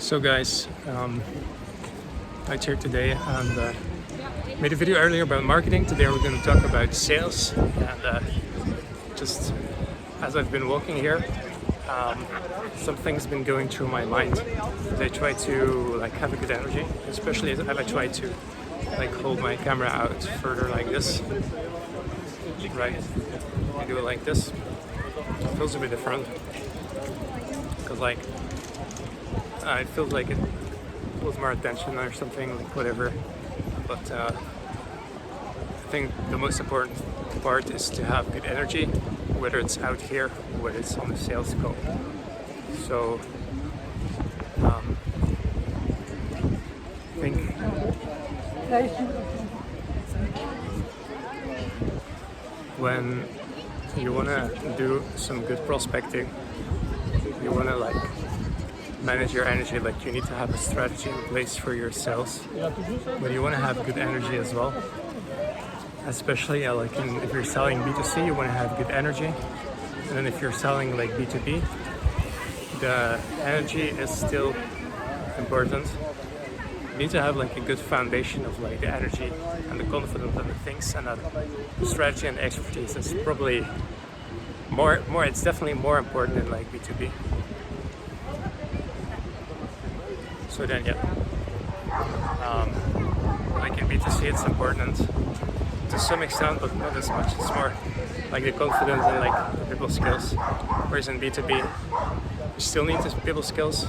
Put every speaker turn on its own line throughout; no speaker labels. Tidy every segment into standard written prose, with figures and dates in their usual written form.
So guys, Mike's here today and made a video earlier about marketing. Today we're going to talk about sales, and just as I've been walking here, something's been going through my mind as I try to have a good energy, especially as I try to hold my camera out further like this, right? I do it like this. It feels a bit different because it feels like it pulls more attention or something, whatever. But I think the most important part is to have good energy, whether it's out here, whether it's on the sales call. So I think when you want to do some good prospecting, you want to manage your energy, you need to have a strategy in place for your sales. But you want to have good energy as well, especially if you're selling B2C, you want to have good energy. And then if you're selling B2B, the energy is still important. You need to have a good foundation of the energy and the confidence and the things, and that strategy and expertise is probably more it's definitely more important than B2B. So then in B2C it's important to some extent, but not as much. It's more the confidence and the people skills. Whereas in B2B, you still need the people skills,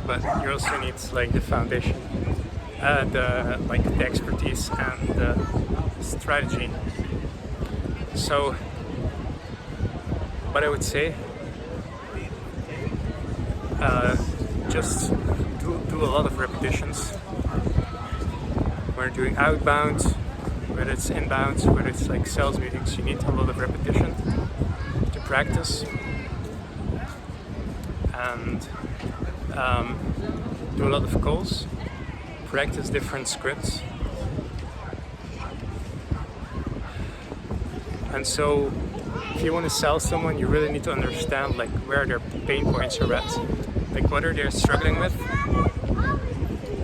but you also need the foundation, the expertise and the strategy. So what I would say, just do a lot of repetitions. When doing outbound, whether it's inbound, whether it's sales meetings, you need a lot of repetition to practice and do a lot of calls, practice different scripts. And so if you want to sell someone, you really need to understand where their pain points are at, what are they struggling with,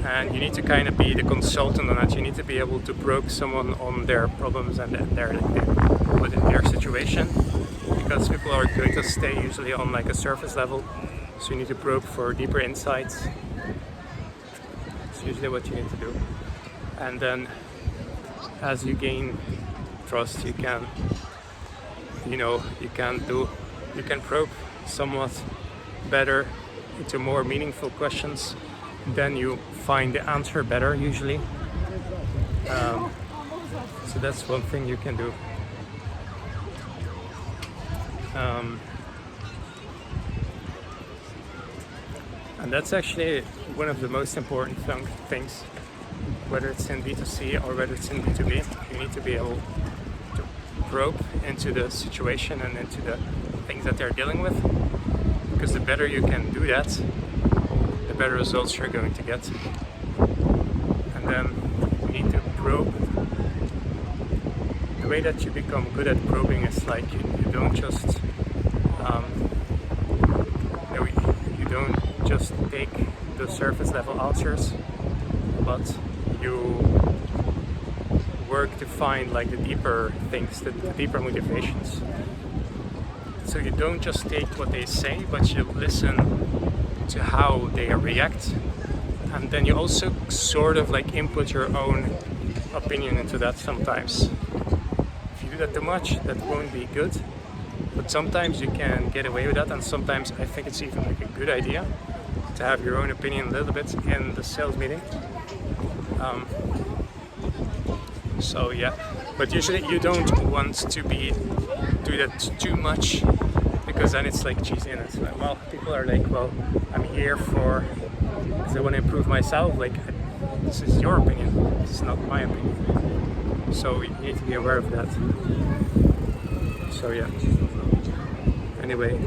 and you need to kind of be the consultant on that. You need to be able to probe someone on their problems and within their situation, because people are going to stay usually on a surface level, so you need to probe for deeper insights. It's usually what you need to do. And then as you gain trust, you can probe somewhat better into more meaningful questions. Then you find the answer better usually. So that's one thing you can do. And that's actually one of the most important things, whether it's in B2C or whether it's in B2B. You need to be able to probe into the situation and into the things that they're dealing with, because the better you can do that, the better results you're going to get. And then you need to probe. The way that you become good at probing is you don't just you don't just take the surface level answers, but you work to find the deeper things, the deeper motivations. So you don't just take what they say, but you listen to how they react, and then you also sort of input your own opinion into that sometimes. If you do that too much, that won't be good, but sometimes you can get away with that, and sometimes I think it's even a good idea to have your own opinion a little bit in the sales meeting. So yeah, but usually you don't want to do that too much, because then it's cheesy, and it's people are I'm here because I want to improve myself. This is your opinion, this is not my opinion. So you need to be aware of that. So yeah. Anyway.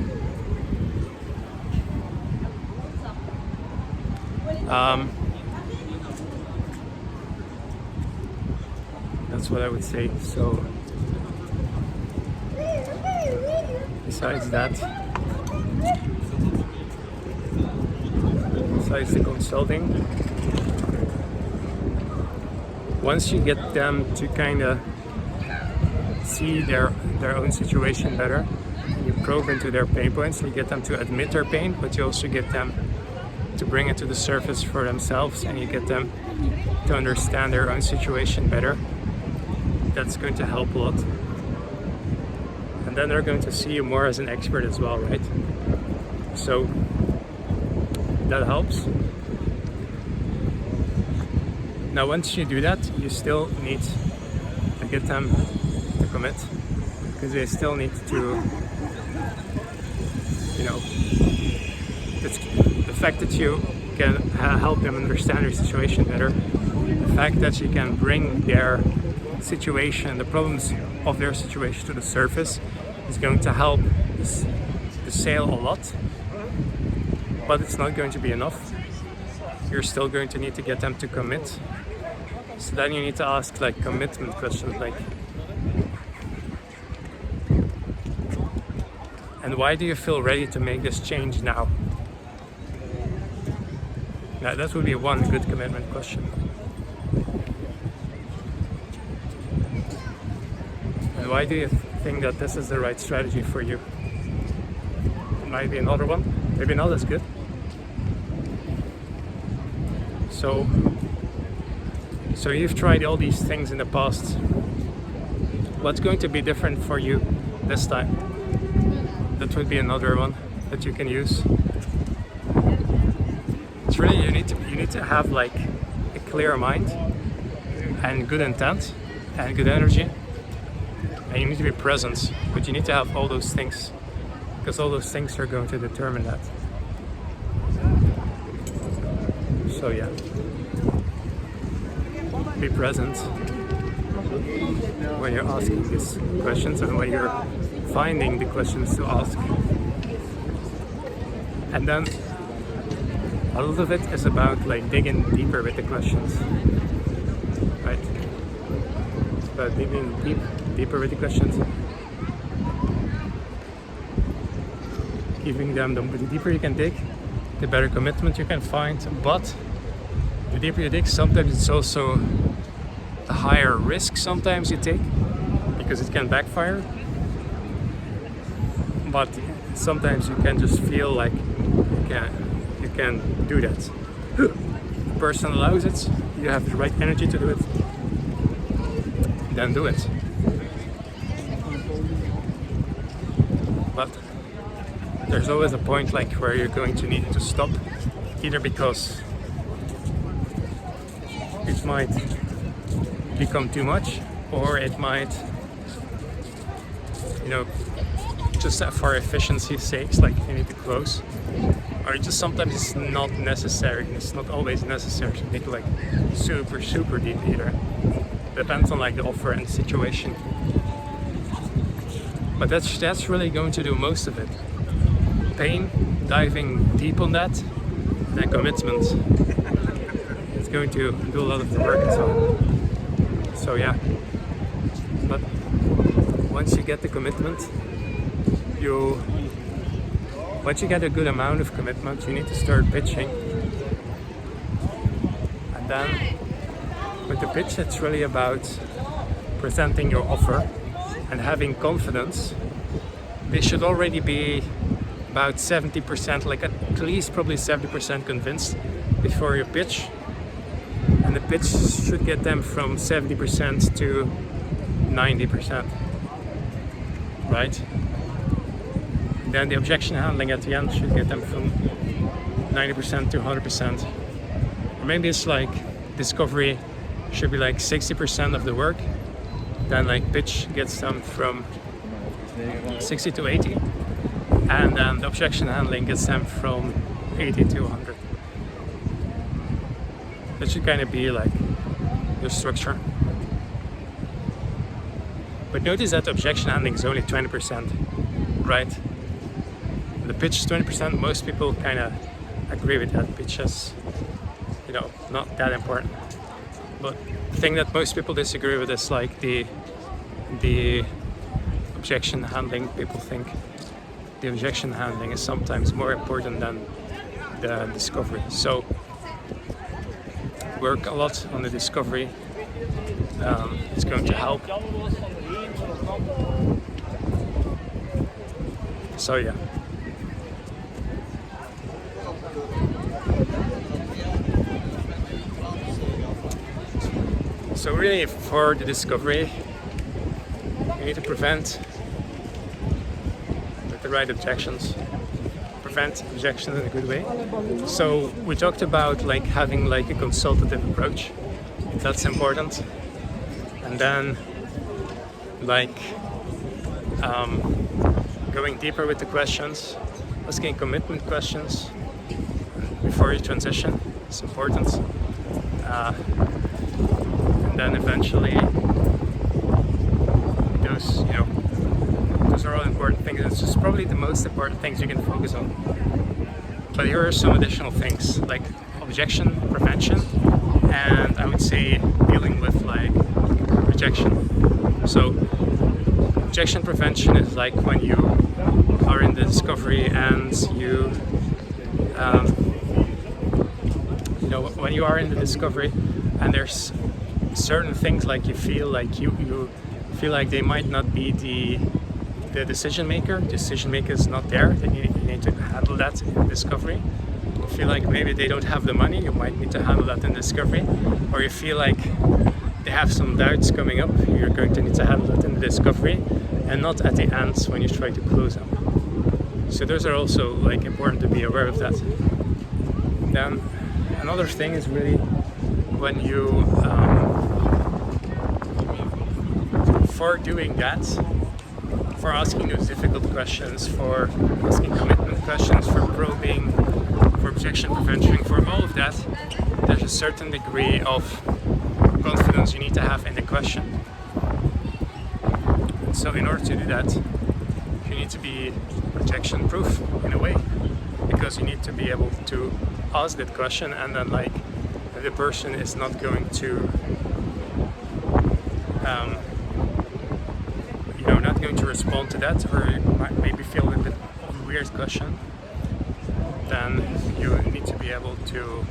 That's what I would say. So besides besides the consulting. Once you get them to kind of see their own situation better, you probe into their pain points, you get them to admit their pain, but you also get them to bring it to the surface for themselves, and you get them to understand their own situation better. That's going to help a lot. And then they're going to see you more as an expert as well, right? So that helps. Now once you do that, you still need to get them to commit, because they still need to, the fact that you can help them understand their situation better, the fact that you can bring their situation, the problems of their situation to the surface, is going to help the sale a lot. But it's not going to be enough. You're still going to need to get them to commit. So then you need to ask like commitment questions, like, and why do you feel ready to make this change now? Now that would be one good commitment question. And why do you think that this is the right strategy for you? It might be another one, maybe not as good. So you've tried all these things in the past. What's going to be different for you this time? That would be another one that you can use. It's really, you need to have like a clear mind and good intent and good energy, and you need to be present, but you need to have all those things, because all those things are going to determine that. So yeah, be present when you're asking these questions and when you're finding the questions to ask. And then a lot of it is about like digging deeper with the questions, right? It's about digging deeper with the questions, giving them the deeper you can dig, the better commitment you can find. But the deeper you dig, sometimes it's also the higher risk sometimes you take, because it can backfire. But sometimes you can just feel like you can do that. The person allows it, you have the right energy to do it, then do it. But there's always a point like where you're going to need to stop, either because it might become too much, or it might, just for efficiency's sakes, like you need to close, or just sometimes it's not necessary. It's not always necessary to make like super deep either. Depends on like the offer and the situation. But that's really going to do most of it. Pain, diving deep on that, and then commitment. It's going to do a lot of the work as well. So yeah, but once you get the commitment, once you get a good amount of commitment, you need to start pitching. And then with the pitch, it's really about presenting your offer and having confidence. They should already be about 70%, like at least probably 70% convinced before you pitch. And the pitch should get them from 70% to 90%, right? Then the objection handling at the end should get them from 90% to 100%. Or maybe it's like discovery should be like 60% of the work. Then like pitch gets them from 60 to 80. And then the objection handling gets them from 80 to 100. That should kind of be like the structure. But notice that the objection handling is only 20%, right? The pitch is 20%. Most people kind of agree with that. Pitch is, not that important. But the thing that most people disagree with is like the objection handling. People think the objection handling is sometimes more important than the discovery. So work a lot on the discovery. It's going to help. So yeah. So really, for the discovery, you need to prevent with the right objections. Prevent objections in a good way. So we talked about like having like a consultative approach. That's important. And then like going deeper with the questions, asking commitment questions before you transition. It's important. And then eventually those are all important things. It's just probably the most important things you can focus on. But here are some additional things like objection prevention, and I would say dealing with like rejection. So objection prevention is like when you are in the discovery and when you are in the discovery and there's certain things like you feel like you feel like they might not be the decision maker. Decision maker is not there. Then you need to handle that in discovery. You feel like maybe they don't have the money. You might need to handle that in discovery. Or you feel like they have some doubts coming up. You're going to need to handle that in the discovery, and not at the end when you try to close them. So those are also like important to be aware of that. Then another thing is really when you for doing that, for asking those difficult questions, for asking commitment questions, for probing, for objection prevention, for all of that, there's a certain degree of confidence you need to have in the question. And so in order to do that, you need to be rejection proof in a way, because you need to be able to ask that question, and then like if the person is not going to not going to respond to that, or you might maybe feel a bit of a weird question, then you need to be able to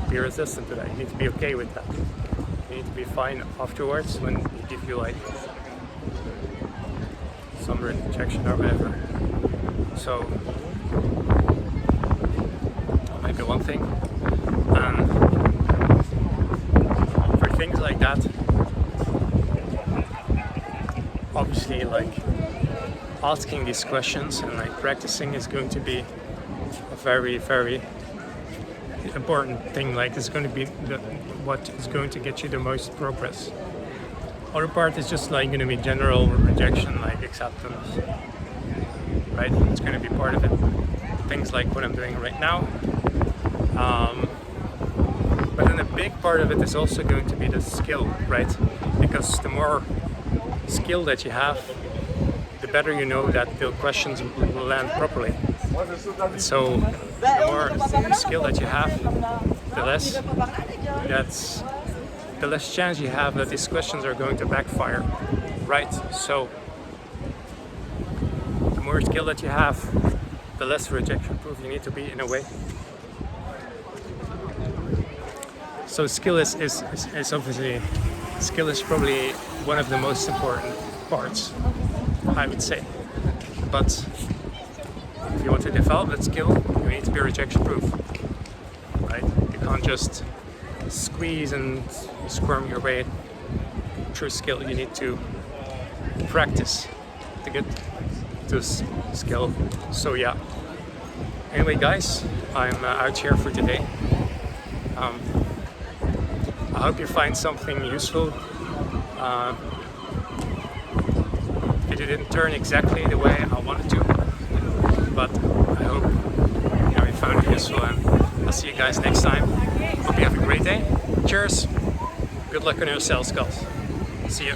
be resistant to that. You need to be okay with that. You need to be fine afterwards when they give you like some rejection or whatever. So that might be one thing. And for things like that, obviously like asking these questions and like practicing is going to be a very, very important thing. Like it's going to be what is going to get you the most progress. Other part is just like going to be general rejection, like acceptance, right? It's going to be part of it. Things like what I'm doing right now. But then a big part of it is also going to be the skill, right? Because the more skill that you have, the better you know that the questions will land properly. So the more skill that you have, the less chance you have that these questions are going to backfire, right? So the more skill that you have, the less rejection proof you need to be in a way. So skill is obviously, skill is probably one of the most important parts, I would say. But if you want to develop that skill, you need to be rejection proof, right? You can't just squeeze and squirm your way through skill. You need to practice to get this skill. So yeah. Anyway, guys, I'm out here for today. I hope you find something useful. It didn't turn exactly the way I wanted to, but I hope you found it useful, and I'll see you guys next time. Hope you have a great day. Cheers. Good luck on your sales calls. See you.